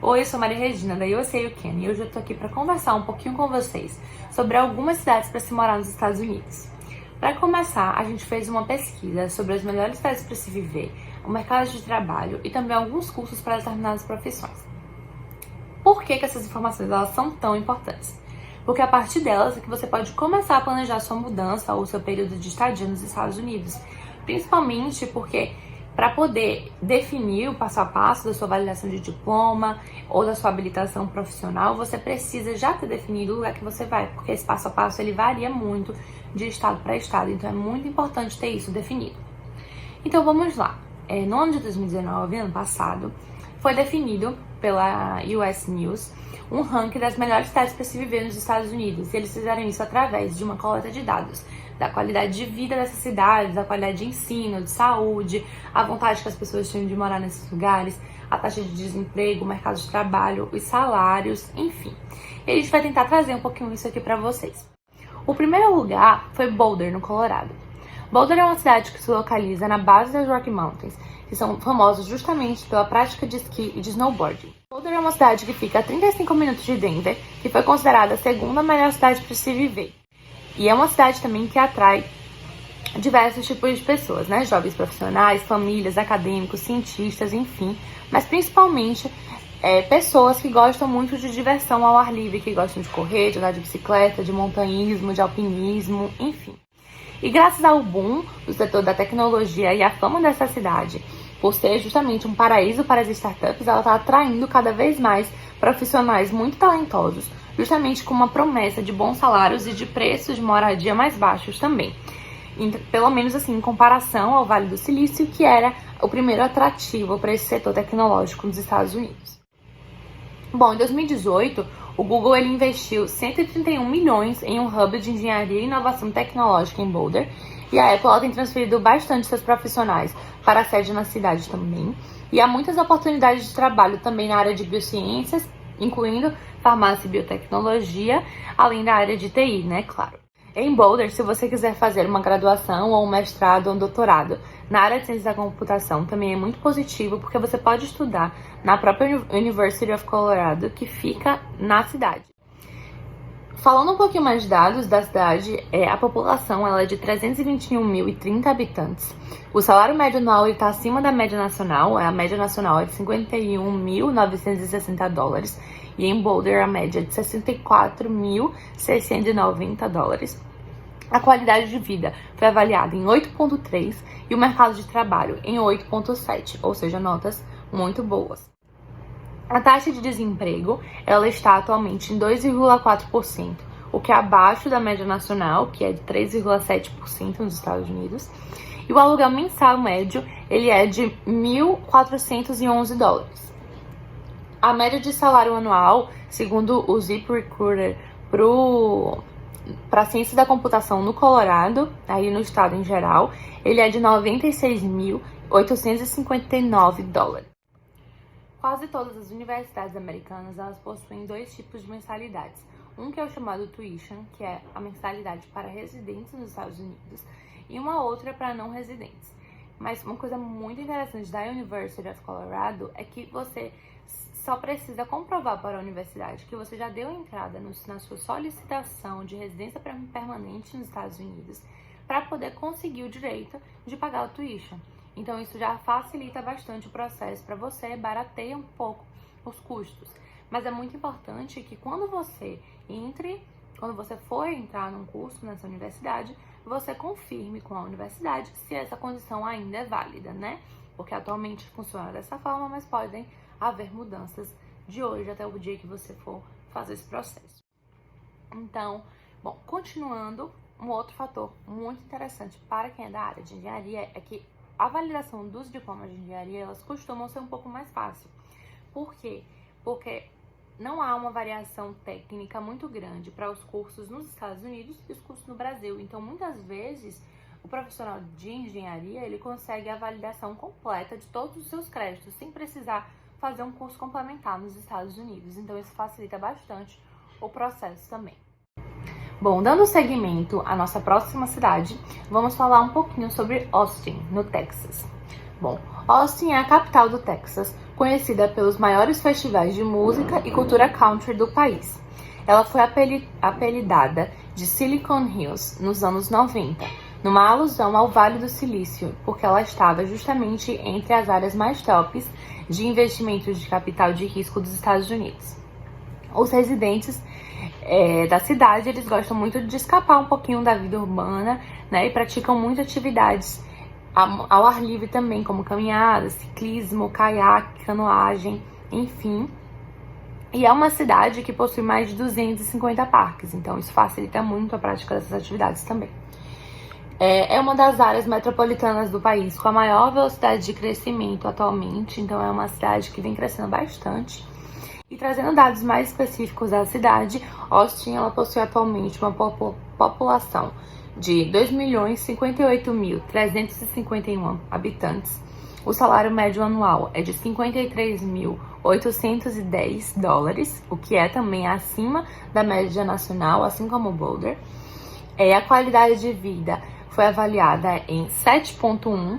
Oi, eu sou Maria Regina, da USA You Can, e hoje eu tô aqui para conversar um pouquinho com vocês sobre algumas cidades para se morar nos Estados Unidos. Para começar, a gente fez uma pesquisa sobre as melhores cidades para se viver, o mercado de trabalho e também alguns cursos para determinadas profissões. Por que essas informações elas são tão importantes? Porque a partir delas é que você pode começar a planejar sua mudança ou seu período de estadia nos Estados Unidos. Principalmente porque para poder definir o passo a passo da sua validação de diploma ou da sua habilitação profissional, você precisa já ter definido o lugar que você vai, porque esse passo a passo ele varia muito de estado para estado, então é muito importante ter isso definido. Então vamos lá. No ano de 2019, ano passado, foi definido pela US News um ranking das melhores cidades para se viver nos Estados Unidos. E eles fizeram isso através de uma coleta de dados da qualidade de vida dessas cidades, da qualidade de ensino, de saúde, a vontade que as pessoas tinham de morar nesses lugares, a taxa de desemprego, o mercado de trabalho, os salários, enfim. E a gente vai tentar trazer um pouquinho isso aqui para vocês. O primeiro lugar foi Boulder, no Colorado. Boulder é uma cidade que se localiza na base das Rocky Mountains, que são famosas justamente pela prática de esqui e de snowboarding. Boulder é uma cidade que fica a 35 minutos de Denver, que foi considerada a segunda melhor cidade para se viver. E é uma cidade também que atrai diversos tipos de pessoas, né? Jovens profissionais, famílias, acadêmicos, cientistas, enfim. Mas principalmente pessoas que gostam muito de diversão ao ar livre, que gostam de correr, de andar de bicicleta, de montanhismo, de alpinismo, enfim. E graças ao boom do setor da tecnologia e à fama dessa cidade, por ser justamente um paraíso para as startups, ela está atraindo cada vez mais profissionais muito talentosos, justamente com uma promessa de bons salários e de preços de moradia mais baixos também. Pelo menos assim, em comparação ao Vale do Silício, que era o primeiro atrativo para esse setor tecnológico nos Estados Unidos. Bom, em 2018, o Google ele investiu 131 milhões em um hub de engenharia e inovação tecnológica em Boulder, e a Apple tem transferido bastante seus profissionais para a sede na cidade também. E há muitas oportunidades de trabalho também na área de biociências, incluindo farmácia e biotecnologia, além da área de TI, né, claro. Em Boulder, se você quiser fazer uma graduação ou um mestrado ou um doutorado na área de ciência da computação, também é muito positivo, porque você pode estudar na própria University of Colorado, que fica na cidade. Falando um pouquinho mais de dados da cidade, a população ela é de 321.030 habitantes. O salário médio anual está acima da média nacional, a média nacional é de 51.960 dólares, e em Boulder a média é de 64.690 dólares. A qualidade de vida foi avaliada em 8,3 e o mercado de trabalho em 8,7, ou seja, notas muito boas. A taxa de desemprego ela está atualmente em 2,4%, o que é abaixo da média nacional, que é de 3,7% nos Estados Unidos. E o aluguel mensal médio ele é de 1.411 dólares. A média de salário anual, segundo o ZipRecruiter, para a ciência da computação no Colorado, aí no estado em geral, ele é de 96.859 dólares. Quase todas as universidades americanas elas possuem dois tipos de mensalidades. Um que é o chamado tuition, que é a mensalidade para residentes nos Estados Unidos, e uma outra para não residentes. Mas uma coisa muito interessante da University of Colorado é que você só precisa comprovar para a universidade que você já deu entrada na sua solicitação de residência permanente nos Estados Unidos para poder conseguir o direito de pagar o tuition. Então isso já facilita bastante o processo para você, barateia um pouco os custos. Mas é muito importante que quando você for entrar num curso nessa universidade, você confirme com a universidade se essa condição ainda é válida, né? Porque atualmente funciona dessa forma, mas podem haver mudanças de hoje até o dia que você for fazer esse processo. Então, bom, continuando, um outro fator muito interessante para quem é da área de engenharia é que a validação dos diplomas de engenharia, elas costumam ser um pouco mais fácil. Por quê? Porque não há uma variação técnica muito grande para os cursos nos Estados Unidos e os cursos no Brasil. Então, muitas vezes, o profissional de engenharia, ele consegue a validação completa de todos os seus créditos, sem precisar fazer um curso complementar nos Estados Unidos. Então, isso facilita bastante o processo também. Bom, dando seguimento à nossa próxima cidade, vamos falar um pouquinho sobre Austin, no Texas. Bom, Austin é a capital do Texas, conhecida pelos maiores festivais de música e cultura country do país. Ela foi apelidada de Silicon Hills nos anos 90, numa alusão ao Vale do Silício, porque ela estava justamente entre as áreas mais tops de investimentos de capital de risco dos Estados Unidos. Os residentes da cidade, eles gostam muito de escapar um pouquinho da vida urbana, né, e praticam muitas atividades ao ar livre também, como caminhada, ciclismo, caiaque, canoagem, enfim. E é uma cidade que possui mais de 250 parques, então isso facilita muito a prática dessas atividades também. É uma das áreas metropolitanas do país com a maior velocidade de crescimento atualmente, então é uma cidade que vem crescendo bastante. E trazendo dados mais específicos da cidade, Austin ela possui atualmente uma população de 2.058.351 habitantes. O salário médio anual é de $53.810, o que é também acima da média nacional, assim como Boulder. A qualidade de vida foi avaliada em 7.1,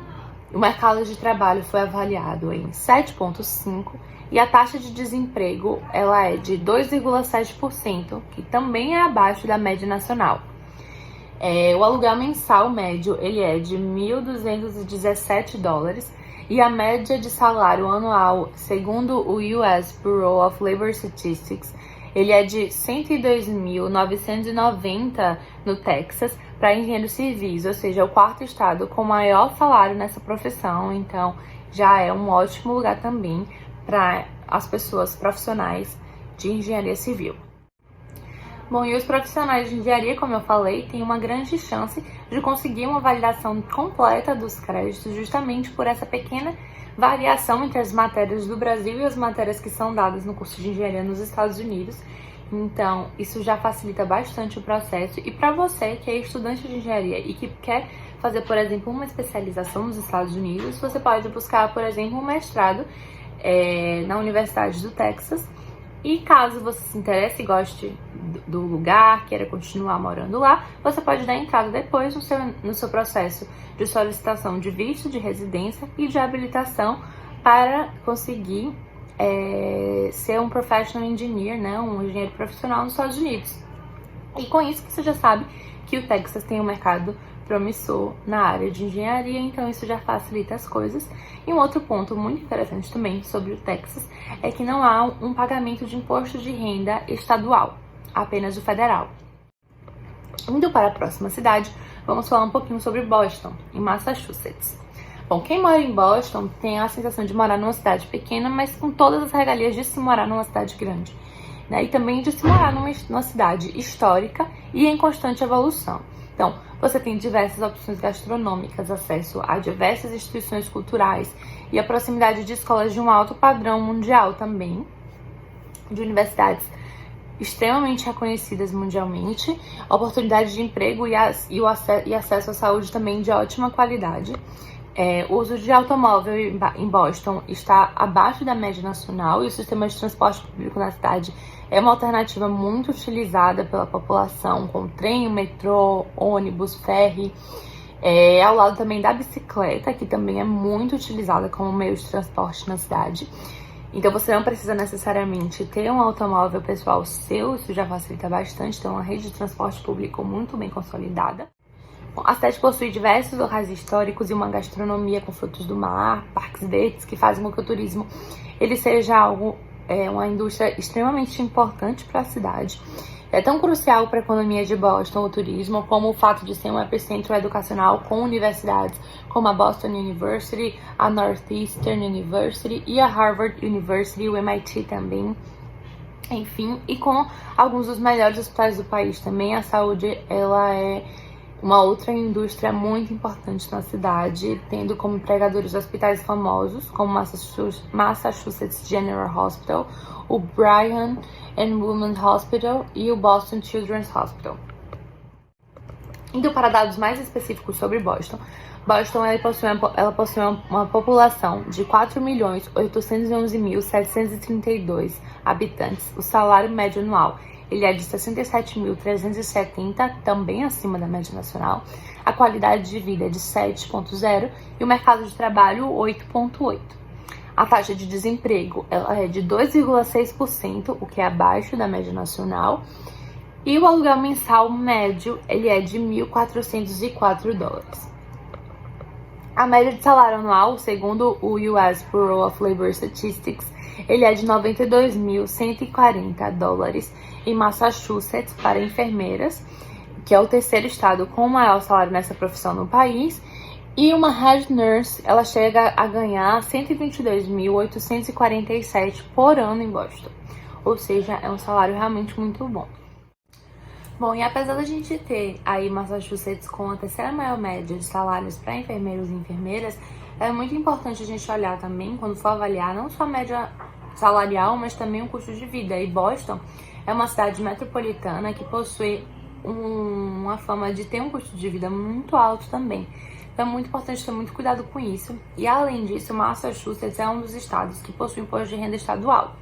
o mercado de trabalho foi avaliado em 7.5 e a taxa de desemprego ela é de 2,7%, que também é abaixo da média nacional. O aluguel mensal médio ele é de $1.217 e a média de salário anual, segundo o US Bureau of Labor Statistics, ele é de 102.990 no Texas para engenheiros civis, ou seja, é o quarto estado com maior salário nessa profissão, então já é um ótimo lugar também para as pessoas profissionais de engenharia civil. Bom, e os profissionais de engenharia, como eu falei, têm uma grande chance de conseguir uma validação completa dos créditos justamente por essa pequena variação entre as matérias do Brasil e as matérias que são dadas no curso de engenharia nos Estados Unidos. Então, isso já facilita bastante o processo. E para você que é estudante de engenharia e que quer fazer, por exemplo, uma especialização nos Estados Unidos, você pode buscar, por exemplo, um mestrado na Universidade do Texas. E caso você se interesse e goste do lugar, queira continuar morando lá, você pode dar entrada depois no seu processo de solicitação de visto de residência e de habilitação para conseguir ser um professional engineer, né, um engenheiro profissional nos Estados Unidos. E com isso você já sabe que o Texas tem um mercado promissor na área de engenharia, então isso já facilita as coisas. E um outro ponto muito interessante também sobre o Texas é que não há um pagamento de imposto de renda estadual, apenas o federal. Indo para a próxima cidade, vamos falar um pouquinho sobre Boston, em Massachusetts. Bom, quem mora em Boston tem a sensação de morar numa cidade pequena, mas com todas as regalias de se morar numa cidade grande, né? E também de se morar numa cidade histórica e em constante evolução. Então, você tem diversas opções gastronômicas, acesso a diversas instituições culturais e a proximidade de escolas de um alto padrão mundial também, de universidades extremamente reconhecidas mundialmente, oportunidade de emprego e acesso à saúde também de ótima qualidade. O uso de automóvel em Boston está abaixo da média nacional e o sistema de transporte público na cidade é uma alternativa muito utilizada pela população, com trem, metrô, ônibus, ferry, ao lado também da bicicleta, que também é muito utilizada como meio de transporte na cidade. Então você não precisa necessariamente ter um automóvel pessoal seu, isso já facilita bastante, tem uma rede de transporte público muito bem consolidada. A cidade possui diversos locais históricos e uma gastronomia com frutos do mar, parques verdes que fazem com que o turismo ele seja uma indústria extremamente importante para a cidade. É tão crucial para a economia de Boston o turismo como o fato de ser um epicentro educacional com universidades como a Boston University, a Northeastern University e a Harvard University, o MIT também. Enfim, e com alguns dos melhores hospitais do país também, a saúde ela é uma outra indústria muito importante na cidade, tendo como empregadores hospitais famosos, como Massachusetts General Hospital, o Brigham and Women's Hospital e o Boston Children's Hospital. Indo para dados mais específicos sobre Boston, ela possui uma população de 4.811.732 habitantes. O salário médio anual ele é de 67.370, também acima da média nacional. A qualidade de vida é de 7.0 e o mercado de trabalho 8.8. A taxa de desemprego ela é de 2,6%, o que é abaixo da média nacional. E o aluguel mensal médio ele é de $1.404. A média de salário anual, segundo o US Bureau of Labor Statistics, ele é de $92.140 em Massachusetts para enfermeiras, que é o terceiro estado com o maior salário nessa profissão no país. E uma head nurse, ela chega a ganhar $122.847 por ano em Boston. Ou seja, é um salário realmente muito bom. Bom, e apesar da gente ter aí Massachusetts com a terceira maior média de salários para enfermeiros e enfermeiras, é muito importante a gente olhar também, quando for avaliar, não só a média salarial, mas também o custo de vida. E Boston é uma cidade metropolitana que possui uma fama de ter um custo de vida muito alto também. Então é muito importante ter muito cuidado com isso. E além disso, Massachusetts é um dos estados que possui imposto de renda estadual.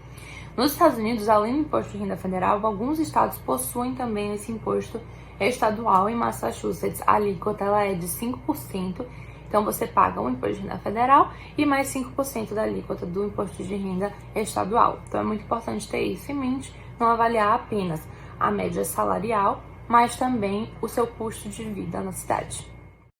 Nos Estados Unidos, além do imposto de renda federal, alguns estados possuem também esse imposto estadual. Em Massachusetts, a alíquota ela é de 5%, então você paga o imposto de renda federal e mais 5% da alíquota do imposto de renda estadual. Então é muito importante ter isso em mente, não avaliar apenas a média salarial, mas também o seu custo de vida na cidade.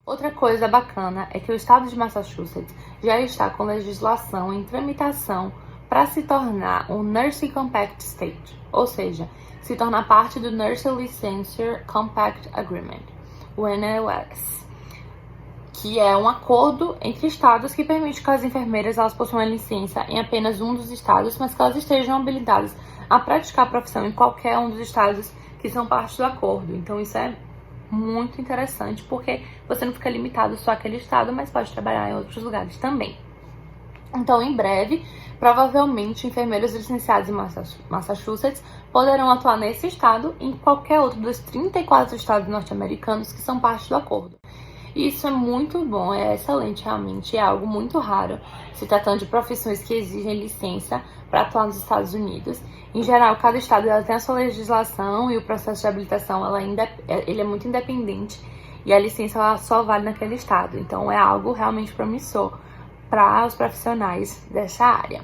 Outra coisa bacana é que o estado de Massachusetts já está com legislação em tramitação para se tornar um Nursing Compact State, ou seja, se tornar parte do Nursing Licensure Compact Agreement, o NLS, que é um acordo entre estados que permite que as enfermeiras elas possuam a licença em apenas um dos estados, mas que elas estejam habilitadas a praticar a profissão em qualquer um dos estados que são parte do acordo. Então isso é muito interessante, porque você não fica limitado só àquele estado, mas pode trabalhar em outros lugares também. Então, em breve, provavelmente, enfermeiros licenciados em Massachusetts poderão atuar nesse estado e em qualquer outro dos 34 estados norte-americanos que são parte do acordo. E isso é muito bom, é excelente realmente, é algo muito raro, se tratando de profissões que exigem licença para atuar nos Estados Unidos. Em geral, cada estado ela tem a sua legislação e o processo de habilitação ele é muito independente e a licença ela só vale naquele estado. Então, é algo realmente promissor para os profissionais dessa área.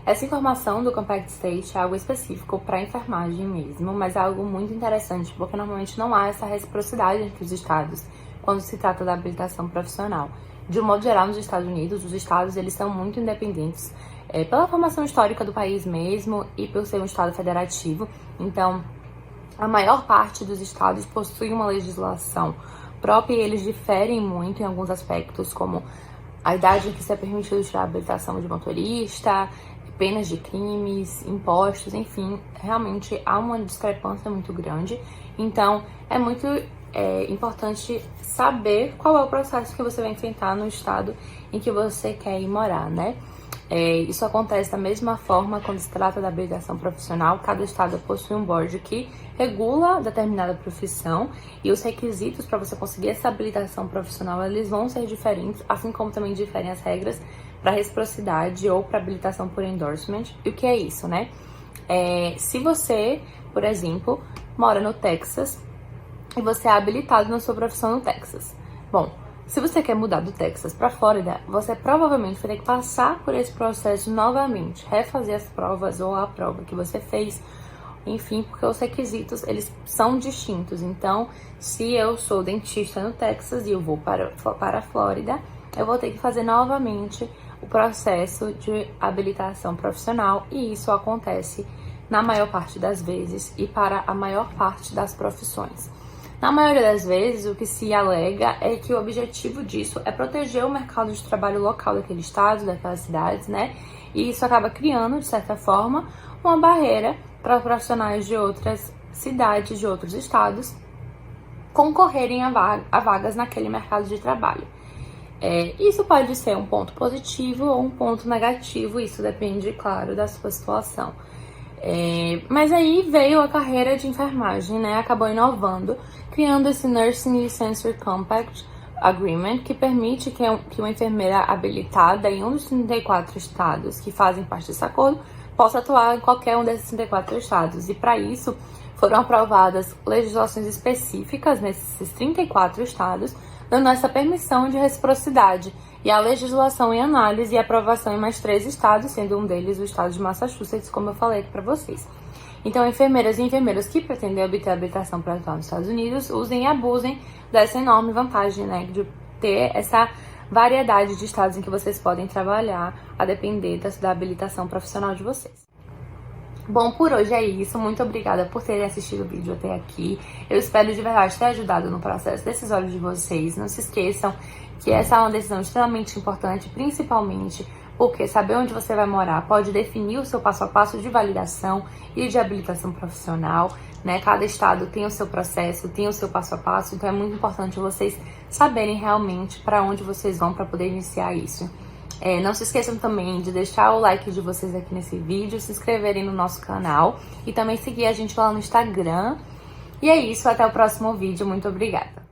Essa informação do Compact State é algo específico para a enfermagem mesmo, mas é algo muito interessante porque normalmente não há essa reciprocidade entre os estados quando se trata da habilitação profissional. De um modo geral, nos Estados Unidos, os estados eles são muito independentes pela formação histórica do país mesmo e por ser um estado federativo. Então, a maior parte dos estados possui uma legislação própria e eles diferem muito em alguns aspectos, como a idade em que se é permitido tirar a habilitação de motorista, penas de crimes, impostos, enfim, realmente há uma discrepância muito grande. Então, é muito importante saber qual é o processo que você vai enfrentar no estado em que você quer ir morar, né? Isso acontece da mesma forma quando se trata da habilitação profissional. Cada estado possui um board que regula determinada profissão e os requisitos para você conseguir essa habilitação profissional eles vão ser diferentes, assim como também diferem as regras para reciprocidade ou para habilitação por endorsement. E o que é isso, né? Se você, por exemplo, mora no Texas e você é habilitado na sua profissão no Texas. Bom, se você quer mudar do Texas para Flórida, você provavelmente vai ter que passar por esse processo novamente, refazer as provas ou a prova que você fez, enfim, porque os requisitos eles são distintos. Então, se eu sou dentista no Texas e eu vou para a Flórida, eu vou ter que fazer novamente o processo de habilitação profissional e isso acontece na maior parte das vezes e para a maior parte das profissões. Na maioria das vezes, o que se alega é que o objetivo disso é proteger o mercado de trabalho local daquele estado, daquelas cidades, né? E isso acaba criando, de certa forma, uma barreira para profissionais de outras cidades, de outros estados, concorrerem a vagas naquele mercado de trabalho. Isso pode ser um ponto positivo ou um ponto negativo, isso depende, claro, da sua situação. Mas aí veio a carreira de enfermagem, né? Acabou inovando, criando esse Nursing Licensure Compact Agreement, que permite que uma enfermeira habilitada em um dos 34 estados que fazem parte desse acordo possa atuar em qualquer um desses 34 estados. E para isso foram aprovadas legislações específicas nesses 34 estados, dando essa permissão de reciprocidade e a legislação em análise e aprovação em mais 3 estados, sendo um deles o estado de Massachusetts, como eu falei aqui para vocês. Então, enfermeiras e enfermeiros que pretendem obter habilitação para atuar nos Estados Unidos, usem e abusem dessa enorme vantagem, né, de ter essa variedade de estados em que vocês podem trabalhar, a depender da habilitação profissional de vocês. Bom, por hoje é isso. Muito obrigada por terem assistido o vídeo até aqui. Eu espero de verdade ter ajudado no processo decisório de vocês. Não se esqueçam que essa é uma decisão extremamente importante, principalmente porque saber onde você vai morar pode definir o seu passo a passo de validação e de habilitação profissional, né? Cada estado tem o seu processo, tem o seu passo a passo, então é muito importante vocês saberem realmente para onde vocês vão para poder iniciar isso. Não se esqueçam também de deixar o like de vocês aqui nesse vídeo, se inscreverem no nosso canal e também seguir a gente lá no Instagram. E é isso, até o próximo vídeo. Muito obrigada!